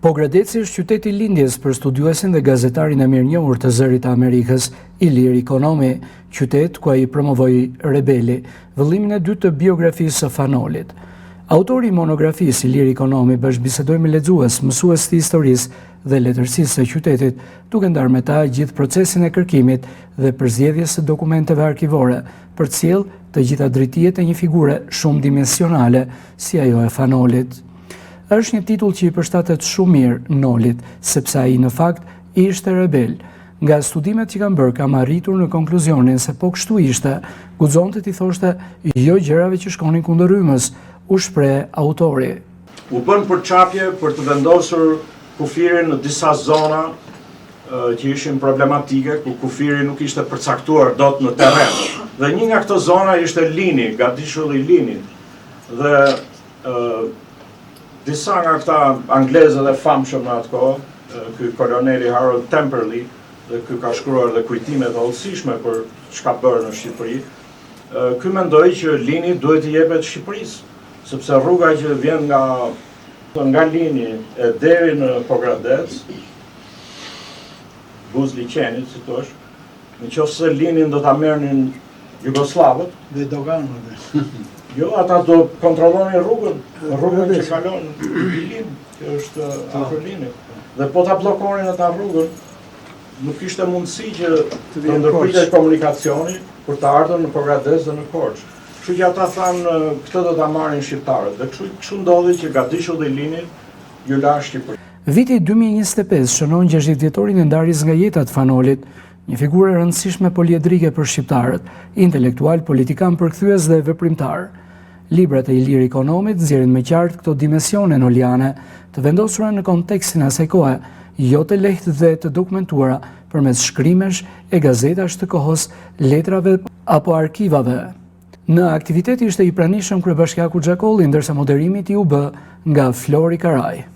Pogradeci është qyteti lindjes për studiuesin dhe gazetarin e mirënjohur të Zërit të Amerikës, Ilir Ikonomi, qytet ku ai promovoi Rebeli, vëllimin e dytë të biografisë së Fanolit. Autori i monografisë Ilir Ikonomi bashkëbisedoi me lexues, mësues të historisë dhe letërsisë së qytetit, duke ndarë me ta gjithë procesin e kërkimit dhe përzgjedhjes së dokumenteve arkivore, për të sjellë të gjitha drejtijet e një figure shumë dimensionale si ajo e Fanolit. Është një titull që i përshtatet shumë mirë Nolit, sepse ai në fakt ishte rebel. Nga studimet që kam bërë, kam arritur në konkluzionin se po kështu ishte, guxonte t'i thoshte jo gjërave që shkonin kundër rrymës, u shpreh autori. U bën përçapje për të vendosur kufirin në disa zona që ishin problematike, ku kufiri nuk ishte përcaktuar dot në terren. Dhe një nga këto zona ishte Lini, gatishulli i Linit. Dhe disa nga këta anglezët e famshëm në atë kohë, ky koloneli Harold Temperley, dhe ky ka shkruar dhe kujtime të hollësishme për çka bërë në Shqipëri, ky mendoi që Lini duhet i jepet Shqipërisë, sepse rruga që vjen nga Lini e deri në Pogradec, Buzliqenit, si thosh, nëse Linin do ta merrnin Jugosllavët dhe doganët. Jo, ata do kontrollonin rrugën që kalon Lin, që është afër Linit. Dhe po ta bllokonin ata rrugën, nuk kishte mundësi që të ndërpritej komunikacioni për të ardhur në Pogradec dhe në Korçë. Kështu që ata thanë këtë do ta marrin shqiptarët. Dhe kështu ndodhi që gatishulli i Linit ju la Shqipërinë. Viti 2025 shënon 60-vjetorin e ndarjes nga jeta të Fanolit, një figurë e rëndësishme poliedrike për shqiptarët, intelektual, politikan, përkthyes dhe veprimtar. Librat e Ilir Ikonomit nxjerrin me qartë këto dimensione noliane, të vendosura në kontekstin e asaj kohe, jo të lehtë dhe të dokumentuara përmes shkrimesh e gazetash të kohës, letrave apo arkivave. Në aktiviteti ishte i pranishëm kryebashkiaku Xhakolli, ndërsa moderimi i tij u bë nga Flori Karaj.